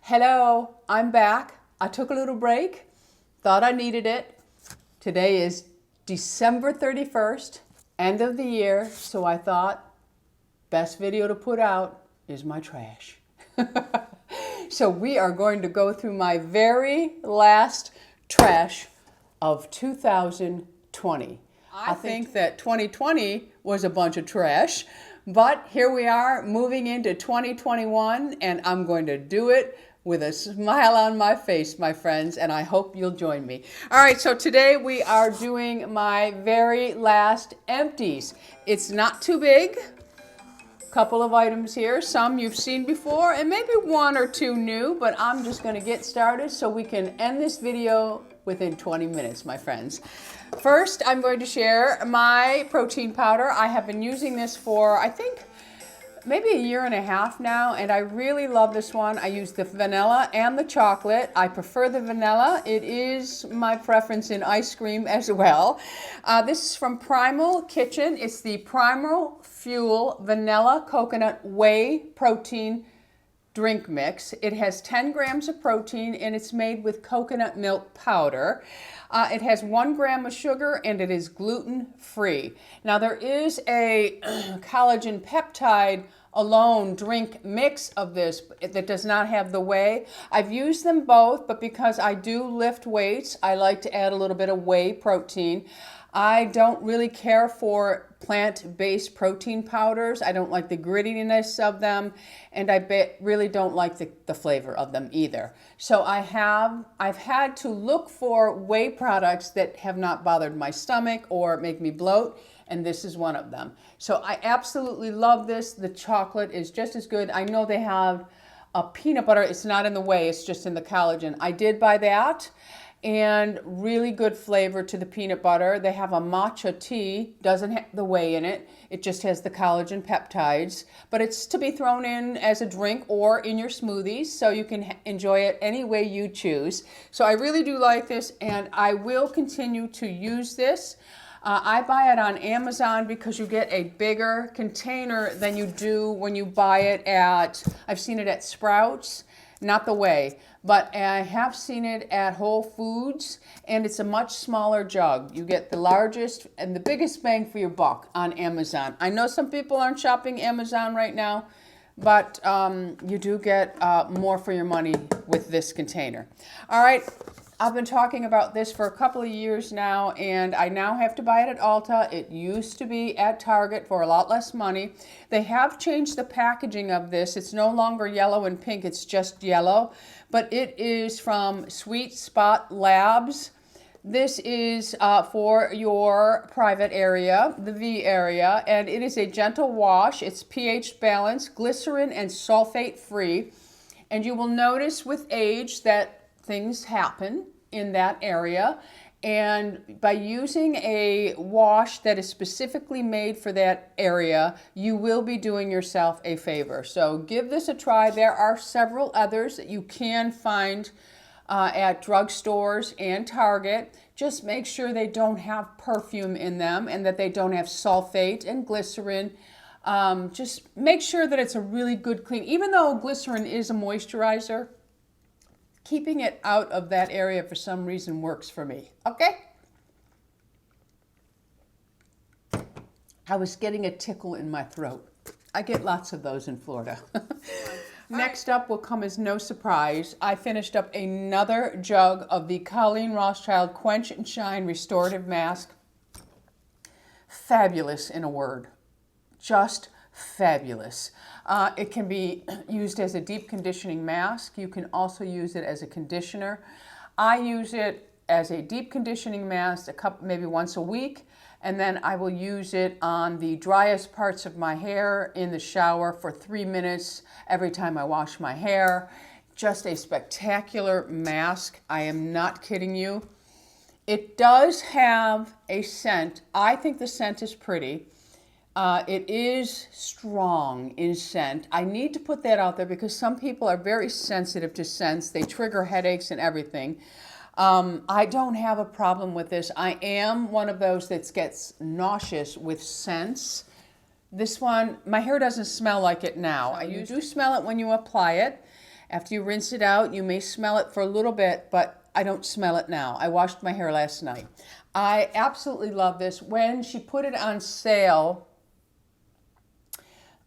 Hello, I'm back. I took a little break, thought I needed it. Today is December 31st, end of the year, so I thought best video to put out is my trash. So we are going to go through my very last trash of 2020. I think that 2020 was a bunch of trash, but here we are moving into 2021, and I'm going to do it with a smile on my face, my friends, and I hope you'll join me. All right, so today we are doing my very last empties. It's not too big. Couple of items here, some you've seen before, and maybe one or two new, but I'm just going to get started so we can end this video within 20 minutes, my friends. First, I'm going to share my protein powder. I have been using this for, I think, maybe a year and a half now, and I really love this one. I use the vanilla and the chocolate. I prefer the vanilla. It is my preference in ice cream as well. This is from Primal Kitchen. It's the Primal Fuel Vanilla Coconut Whey Protein Drink Mix. It has 10 grams of protein and it's made with coconut milk powder. It has 1 gram of sugar and it is gluten-free. Now there is a collagen peptide alone drink mix of this that does not have the whey. I've used them both, but because I do lift weights, I like to add a little bit of whey protein. I don't really care for plant-based protein powders. I don't like the grittiness of them, and I really don't like the flavor of them either. So I've had to look for whey products that have not bothered my stomach or make me bloat, and this is one of them. So I absolutely love this. The chocolate is just as good. I know they have a peanut butter. It's not in the whey, it's just in the collagen. I did buy that. And really good flavor to the peanut butter. They have a matcha tea, doesn't have the whey in it. It just has the collagen peptides, but it's to be thrown in as a drink or in your smoothies, so you can enjoy it any way you choose. So I really do like this, and I will continue to use this. I buy it on Amazon because you get a bigger container than you do when you buy it at, I've seen it at Sprouts. Not the whey, but I have seen it at Whole Foods, and it's a much smaller jug. You get the largest and the biggest bang for your buck on Amazon. I know some people aren't shopping Amazon right now, but you do get more for your money with this container. All right, I've been talking about this for a couple of years now, and I now have to buy it at Ulta. It used to be at Target for a lot less money. They have changed the packaging of this. It's no longer yellow and pink, it's just yellow, but it is from Sweet Spot Labs. This is for your private area, the V area, and it is a gentle wash. It's pH balanced, glycerin and sulfate free, and you will notice with age that things happen in that area, and by using a wash that is specifically made for that area, you will be doing yourself a favor. So give this a try. There are several others that you can find at drugstores and Target. Just make sure they don't have perfume in them and that they don't have sulfate and glycerin. Just make sure that it's a really good clean. Even though glycerin is a moisturizer, keeping it out of that area for some reason works for me, okay? I was getting a tickle in my throat. I get lots of those in Florida. Next up will come as no surprise. I finished up another jug of the Colleen Rothschild Quench and Shine Restorative Mask. Fabulous in a word. Just fabulous. It can be used as a deep conditioning mask. You can also use it as a conditioner. I use it as a deep conditioning mask maybe once a week, and then I will use it on the driest parts of my hair in the shower for 3 minutes every time I wash my hair. Just a spectacular mask. I am not kidding you. It does have a scent. I think the scent is pretty. It is strong in scent. I need to put that out there because some people are very sensitive to scents. They trigger headaches and everything. I don't have a problem with this. I am one of those that gets nauseous with scents. This one, my hair doesn't smell like it now. You do smell it when you apply it. After you rinse it out, you may smell it for a little bit, but I don't smell it now. I washed my hair last night. I absolutely love this. When she put it on sale,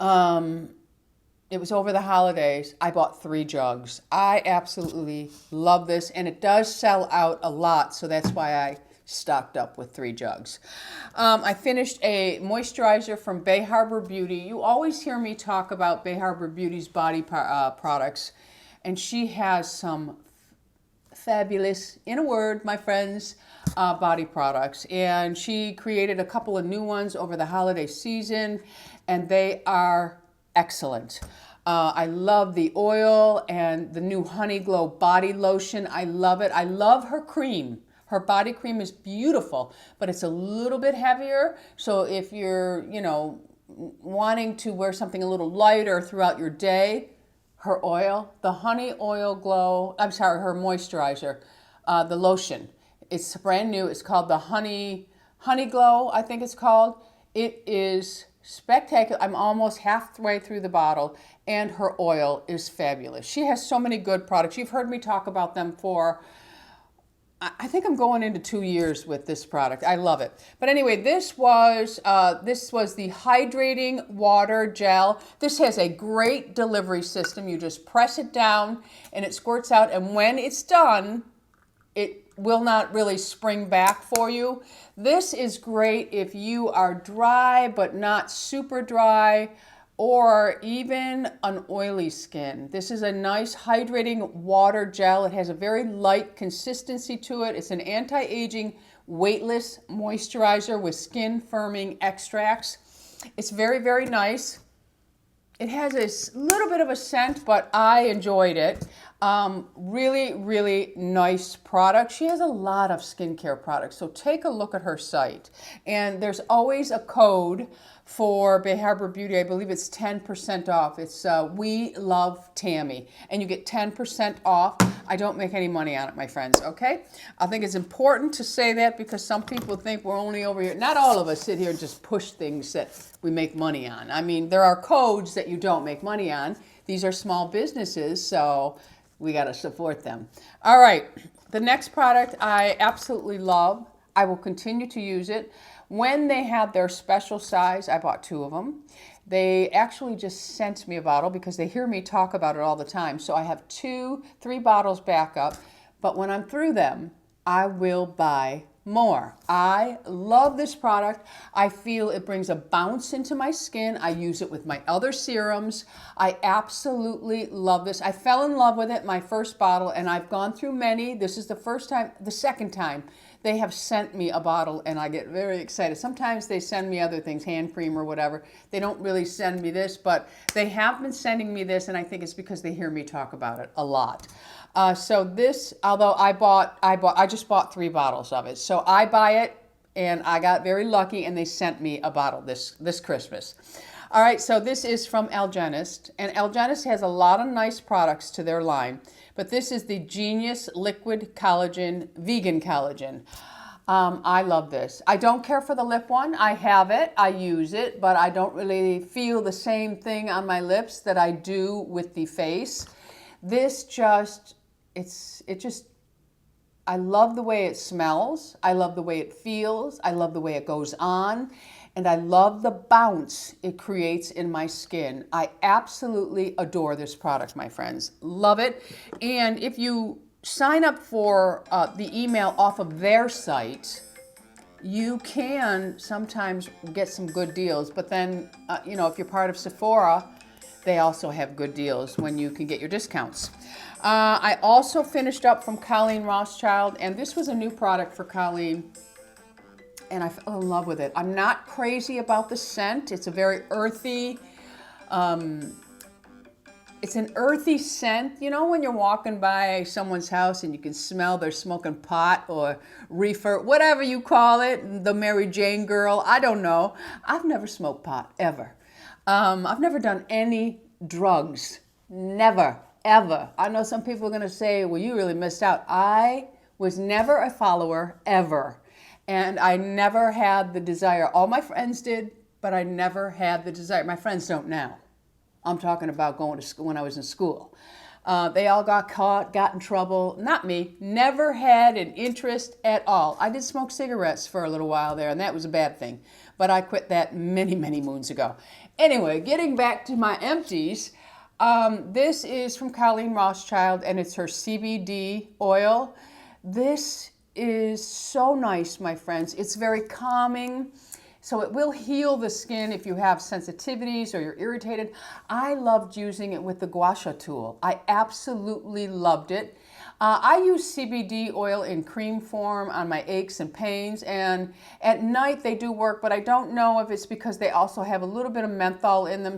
it was over the holidays. I bought 3 jugs. I absolutely love this, and it does sell out a lot, so that's why I stocked up with 3 jugs. I finished a moisturizer from Bay Harbor Beauty. You always hear me talk about Bay Harbor Beauty's body products, and she has some fabulous, in a word, my friends, body products. And she created a couple of new ones over the holiday season, and they are excellent. I love the oil and the new Honey Glow body lotion. I love it. I love her cream. Her body cream is beautiful, but it's a little bit heavier. So if you're, wanting to wear something a little lighter throughout your day, her oil, the Honey Oil Glow, her moisturizer, the lotion. It's brand new. It's called the Honey Glow, I think it's called. It is spectacular. I'm almost halfway through the bottle, and her oil is fabulous. She has so many good products. You've heard me talk about them for, I think I'm going into 2 years with this product. I love it. But anyway, this was the hydrating water gel. This has a great delivery system. You just press it down and it squirts out. And when it's done, it will not really spring back for you. This is great if you are dry but not super dry, or even an oily skin. This is a nice hydrating water gel. It has a very light consistency to it. It's an anti-aging weightless moisturizer with skin firming extracts. It's very, very nice. It has a little bit of a scent, but I enjoyed it. Really, really nice product. She has a lot of skincare products, so take a look at her site. And there's always a code for Bay Harbor Beauty. I believe it's 10% off. It's We Love Tammy, and you get 10% off. I don't make any money on it, my friends, okay? I think it's important to say that because some people think we're only over here. Not all of us sit here and just push things that we make money on. I mean, there are codes that you don't make money on. These are small businesses, so we got to support them. All right, the next product I absolutely love. I will continue to use it. When they had their special size, I bought 2 of them. They actually just sent me a bottle because they hear me talk about it all the time. So I have 3 bottles back up. But when I'm through them, I will buy more. I love this product. I feel it brings a bounce into my skin. I use it with my other serums. I absolutely love this. I fell in love with it, my first bottle, and I've gone through many. This is the second time they have sent me a bottle, and I get very excited. Sometimes they send me other things, hand cream or whatever. They don't really send me this, but they have been sending me this, and I think it's because they hear me talk about it a lot. So this, although I just bought 3 bottles of it. So I buy it, and I got very lucky, and they sent me a bottle this Christmas. All right, so this is from Ageless, and Ageless has a lot of nice products to their line, but this is the Genius Liquid Collagen, Vegan Collagen. I love this. I don't care for the lip one. I have it, I use it, but I don't really feel the same thing on my lips that I do with the face. This just, I love the way it smells. I love the way it feels. I love the way it goes on. And I love the bounce it creates in my skin. I absolutely adore this product, my friends. Love it. And if you sign up for the email off of their site, you can sometimes get some good deals. But then, if you're part of Sephora, they also have good deals when you can get your discounts. I also finished up from Colleen Rothschild, and this was a new product for Colleen, and I fell in love with it. I'm not crazy about the scent. It's a very earthy, it's an earthy scent. You know when you're walking by someone's house and you can smell they're smoking pot or reefer, whatever you call it, the Mary Jane girl, I don't know. I've never smoked pot, ever. I've never done any drugs, never, ever. I know some people are gonna say, well, you really missed out. I was never a follower, ever. And I never had the desire. All my friends did, but I never had the desire. My friends don't now. I'm talking about going to school when I was in school. They all got caught, got in trouble. Not me. Never had an interest at all. I did smoke cigarettes for a little while there, and that was a bad thing. But I quit that many, many moons ago. Anyway, getting back to my empties, this is from Colleen Rothschild, and it's her CBD oil. This is so nice, my friends. It's very calming. So it will heal the skin if you have sensitivities or you're irritated. I loved using it with the gua sha tool. I absolutely loved it. I use CBD oil in cream form on my aches and pains, and at night they do work, but I don't know if it's because they also have a little bit of menthol in them.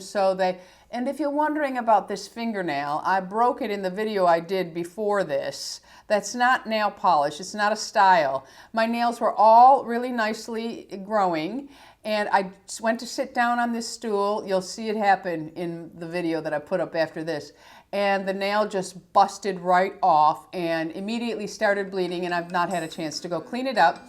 And if you're wondering about this fingernail, I broke it in the video I did before this. That's not nail polish, it's not a style. My nails were all really nicely growing, and I went to sit down on this stool. You'll see it happen in the video that I put up after this. And the nail just busted right off and immediately started bleeding, and I've not had a chance to go clean it up.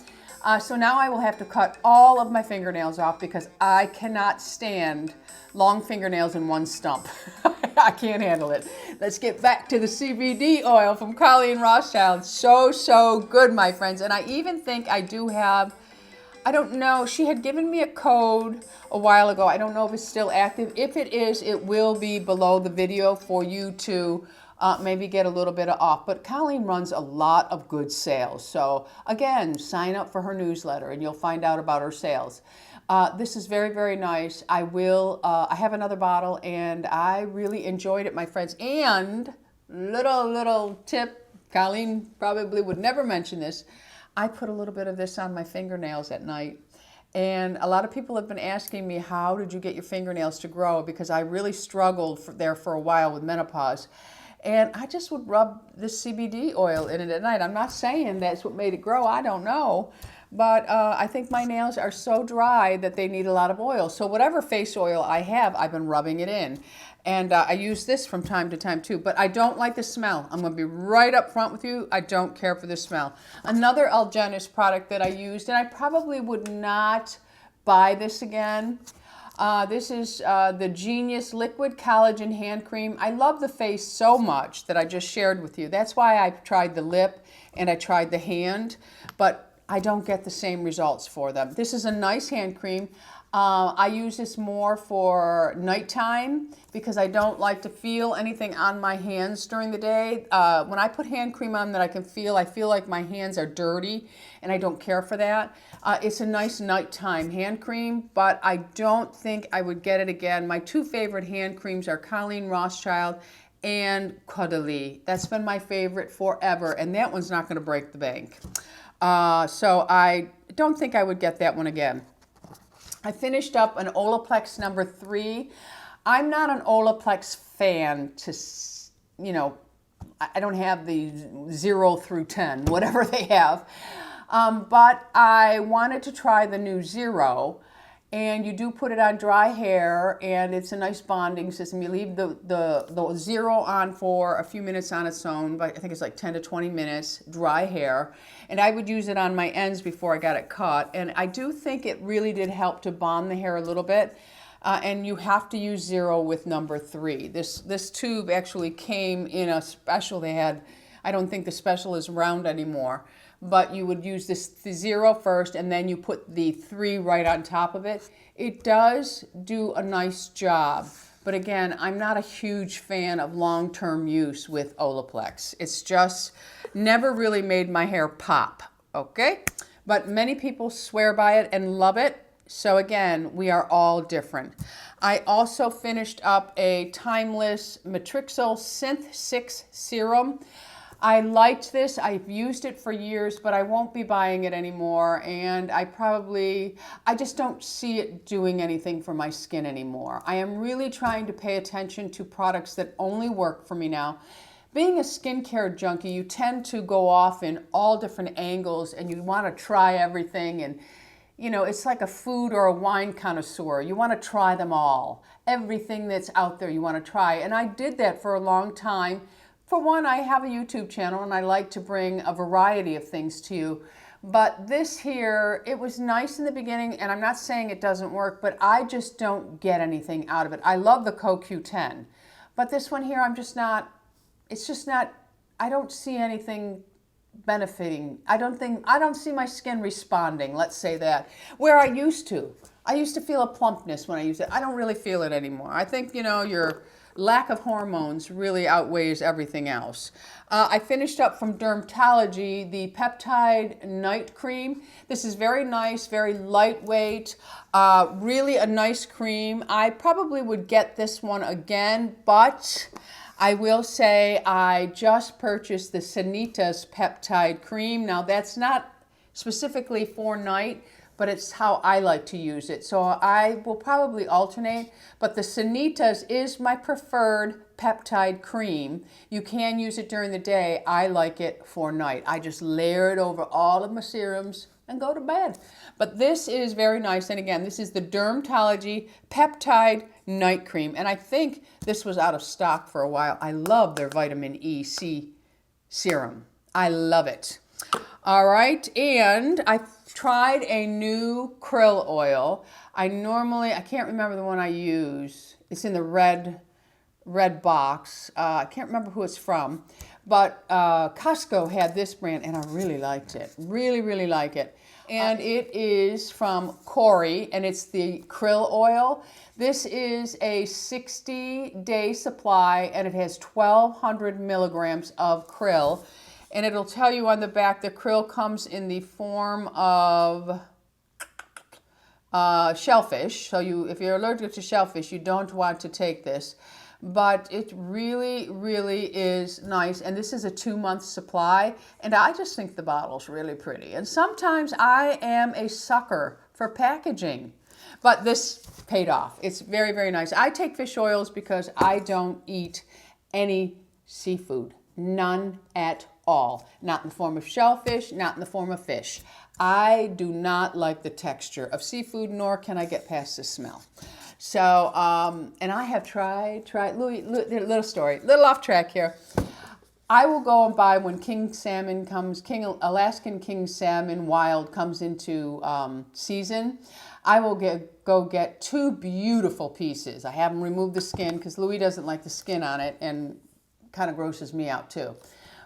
So now I will have to cut all of my fingernails off because I cannot stand long fingernails in one stump. I can't handle it. Let's get back to the CBD oil from Colleen Rothschild. So good, my friends. And I even think I do have, I don't know, she had given me a code a while ago. I don't know if it's still active. If it is, it will be below the video for you to maybe get a little bit of off. But Colleen runs a lot of good sales. So again, sign up for her newsletter and you'll find out about her sales. This is very nice. I have another bottle and I really enjoyed it, my friends. And little tip, Colleen probably would never mention this. I put a little bit of this on my fingernails at night. And a lot of people have been asking me, how did you get your fingernails to grow? Because I really struggled there for a while with menopause. And I just would rub this CBD oil in it at night. I'm not saying that's what made it grow. I don't know. But I think my nails are so dry that they need a lot of oil. So whatever face oil I have, I've been rubbing it in. And I use this from time to time too. But I don't like the smell. I'm going to be right up front with you. I don't care for the smell. Another Ageless product that I used, and I probably would not buy this again. This is the Genius Liquid Collagen Hand Cream. I love the face so much that I just shared with you. That's why I tried the lip and I tried the hand, but I don't get the same results for them. This is a nice hand cream. I use this more for nighttime because I don't like to feel anything on my hands during the day. When I put hand cream on that I can feel, I feel like my hands are dirty and I don't care for that. It's a nice nighttime hand cream, but I don't think I would get it again. My two favorite hand creams are Colleen Rothschild and Caudalie. That's been my favorite forever, and that one's not going to break the bank. So I don't think I would get that one again. I finished up an Olaplex number 3. I'm not an Olaplex fan to, you know, I don't have the 0 through 10, whatever they have. But I wanted to try the new 0. And you do put it on dry hair, and it's a nice bonding system. You leave the 0 on for a few minutes on its own, but I think it's like 10 to 20 minutes, dry hair. And I would use it on my ends before I got it cut. And I do think it really did help to bond the hair a little bit. And you have to use 0 with number 3. This tube actually came in a special they had. I don't think the special is around anymore. But you would use this 0 first, and then you put the 3 right on top of it. It does do a nice job. But again, I'm not a huge fan of long-term use with Olaplex. It's just never really made my hair pop, okay? But many people swear by it and love it. So again, we are all different. I also finished up a Timeless Matrixyl Synth 6 Serum. I liked this. I've used it for years, but I won't be buying it anymore. And I just don't see it doing anything for my skin anymore. I am really trying to pay attention to products that only work for me now. Being a skincare junkie, you tend to go off in all different angles and you want to try everything. And, you know, it's like a food or a wine connoisseur. You want to try them all. Everything that's out there you want to try. And I did that for a long time. For one, I have a YouTube channel and I like to bring a variety of things to you. But this here, it was nice in the beginning, and I'm not saying it doesn't work, but I just don't get anything out of it. I love the CoQ10, but this one here, I'm just not it's just not, I don't see anything benefiting. I don't see my skin responding, let's say that, where I used to. I used to feel a plumpness when I used it. I don't really feel it anymore. I think, you know, your lack of hormones really outweighs everything else. I finished up from Dermatology the Peptide Night Cream. This is very nice, very lightweight, really a nice cream. I probably would get this one again, but I will say I just purchased the Sanita's Peptide Cream. Now that's not specifically for night, but it's how I like to use it. So I will probably alternate, but the Sanita's is my preferred peptide cream. You can use it during the day. I like it for night. I just layer it over all of my serums and go to bed. But this is very nice. And again, this is the Dermatology Peptide Night Cream. And I think this was out of stock for a while. I love their vitamin E C serum. I love it. All right, and I tried a new krill oil. I can't remember the one I use. It's in the red box. I can't remember who it's from, but Costco had this brand, and I really liked it. Really like it. And it is from Kori, and it's the krill oil. This is a 60-day supply, and it has 1,200 milligrams of krill. And it'll tell you on the back the krill comes in the form of shellfish. So if you're allergic to shellfish, you don't want to take this. But it really is nice. And this is a 2-month supply. And I just think the bottle's really pretty. And sometimes I am a sucker for packaging. But this paid off. It's very nice. I take fish oils because I don't eat any seafood. None at all. Not in the form of shellfish, not in the form of fish. I do not like the texture of seafood, nor can I get past the smell. So, and I have tried, Louis, little story, little off track here. I will go and buy when Alaskan king salmon wild comes into season. I will go get 2 beautiful pieces. I have them remove the skin because Louis doesn't like the skin on it, and kind of grosses me out too.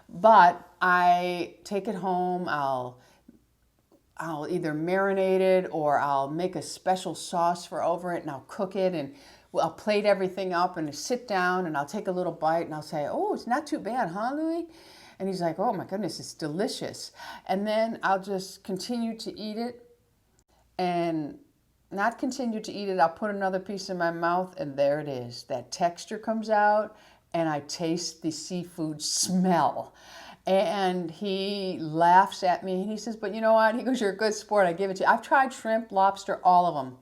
But I take it home, I'll either marinate it or I'll make a special sauce for over it, and I'll cook it, and I'll plate everything up and sit down and I'll take a little bite and I'll say, oh, it's not too bad, huh, Louis? And he's like, oh my goodness, it's delicious. And then I'll just continue to eat it, and not continue to eat it. I'll put another piece in my mouth, and there it is. That texture comes out, and I taste the seafood smell. And he laughs at me, and he says, but you know what? He goes, you're a good sport. I give it to you. I've tried shrimp, lobster, all of them.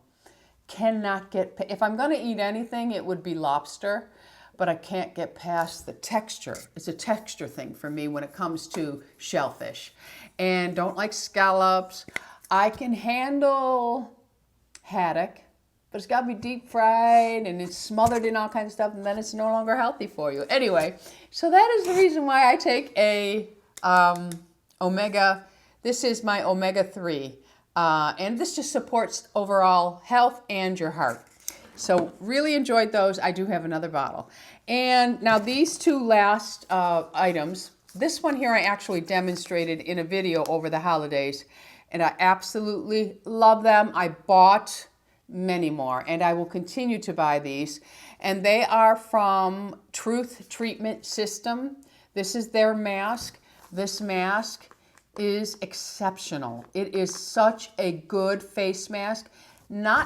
Cannot get, if I'm going to eat anything, it would be lobster, but I can't get past the texture. It's a texture thing for me when it comes to shellfish. And don't like scallops. I can handle haddock, but it's got to be deep fried and it's smothered in all kinds of stuff, and then it's no longer healthy for you. Anyway, so that is the reason why I take a omega. This is my omega-3, and this just supports overall health and your heart. So really enjoyed those. I do have another bottle. And now these 2 last items, this one here I actually demonstrated in a video over the holidays, and I absolutely love them. I bought many more, and I will continue to buy these. And they are from Truth Treatment System. This is their mask. This mask is exceptional. It is such a good face mask. I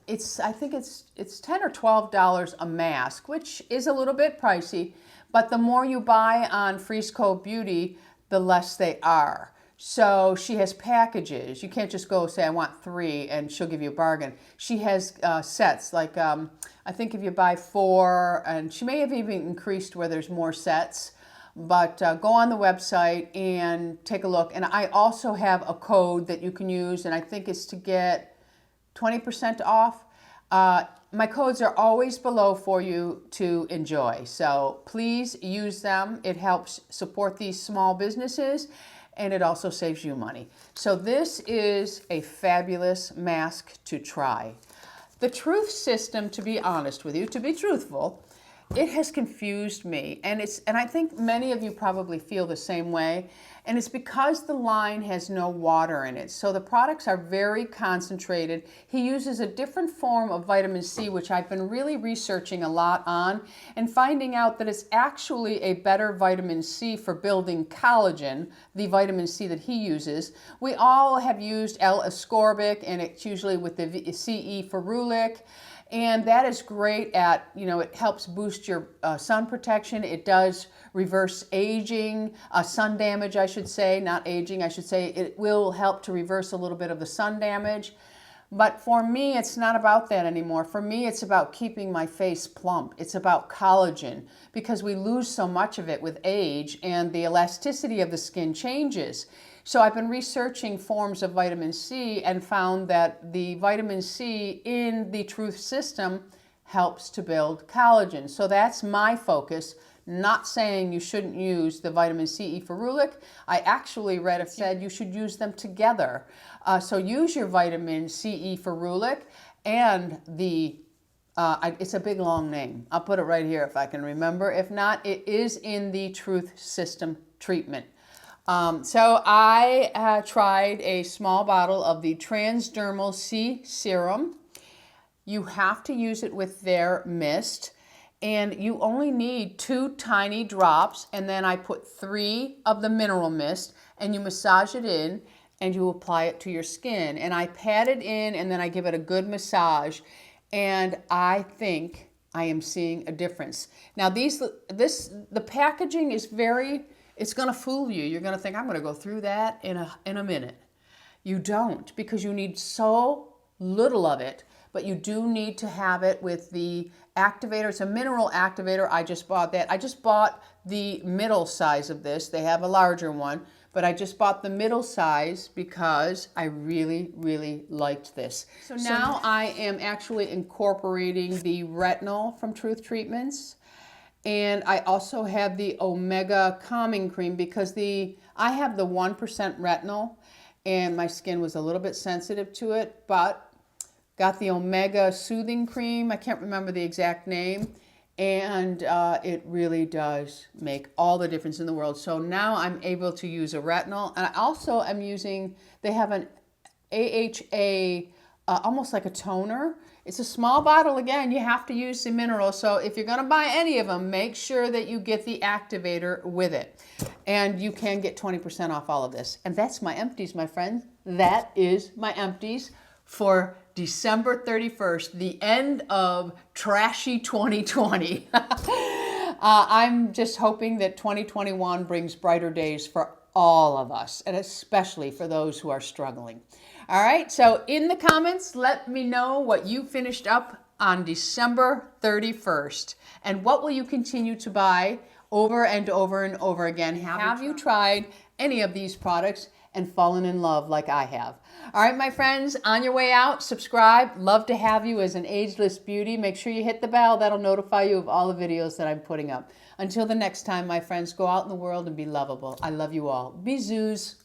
think it's $10 or $12 a mask, which is a little bit pricey, but the more you buy on Frisco Beauty, the less they are. So she has packages. You can't just go say, I want 3, and she'll give you a bargain. She has sets, like I think if you buy 4, and she may have even increased where there's more sets, but go on the website and take a look. And I also have a code that you can use, and I think it's to get 20% off. My codes are always below for you to enjoy. So please use them. It helps support these small businesses, and it also saves you money. So this is a fabulous mask to try. The Truth System, to be honest with you, to be truthful, it has confused me, and I think many of you probably feel the same way, and it's because the line has no water in it. So the products are very concentrated. He uses a different form of vitamin C, which I've been really researching a lot on, and finding out that it's actually a better vitamin C for building collagen, the vitamin C that he uses. We all have used L-ascorbic, and it's usually with the CE ferulic. And that is great at, it helps boost your sun protection. It does reverse aging, sun damage, I should say, not aging, I should say. It will help to reverse a little bit of the sun damage. But for me, it's not about that anymore. For me, it's about keeping my face plump. It's about collagen, because we lose so much of it with age and the elasticity of the skin changes. So I've been researching forms of vitamin C and found that the vitamin C in the Truth system helps to build collagen. So that's my focus. Not saying you shouldn't use the vitamin C ferulic. I actually read it said you should use them together. So use your vitamin C ferulic and the, it's a big long name. I'll put it right here if I can remember. If not, it is in the Truth system treatment. So I tried a small bottle of the transdermal C serum. You have to use it with their mist, and you only need 2 tiny drops, and then I put 3 of the mineral mist, and you massage it in and you apply it to your skin. And I pat it in, and then I give it a good massage, and I think I am seeing a difference. Now the packaging is it's going to fool you. You're going to think, I'm going to go through that in a minute. You don't, because you need so little of it, but you do need to have it with the activator. It's a mineral activator. I just bought that. I just bought the middle size of this. They have a larger one, but I just bought the middle size because I really, really liked this. So now I am actually incorporating the retinol from Truth Treatments. And I also have the Omega Calming Cream, because I have the 1% retinol and my skin was a little bit sensitive to it, but got the Omega Soothing Cream. I can't remember the exact name, and it really does make all the difference in the world. So now I'm able to use a retinol, and I also am using, they have an AHA, almost like a toner. It's a small bottle. Again, you have to use the mineral. So if you're going to buy any of them, make sure that you get the activator with it. And you can get 20% off all of this. And that's my empties, my friends. That is my empties for December 31st, the end of Trashy 2020. I'm just hoping that 2021 brings brighter days for all of us, and especially for those who are struggling. All right, so in the comments, let me know what you finished up on December 31st, and what will you continue to buy over and over and over again. Have you tried any of these products and fallen in love like I have? All right, my friends, on your way out, subscribe. Love to have you as an ageless beauty. Make sure you hit the bell. That'll notify you of all the videos that I'm putting up. Until the next time, my friends, go out in the world and be lovable. I love you all. Bisous.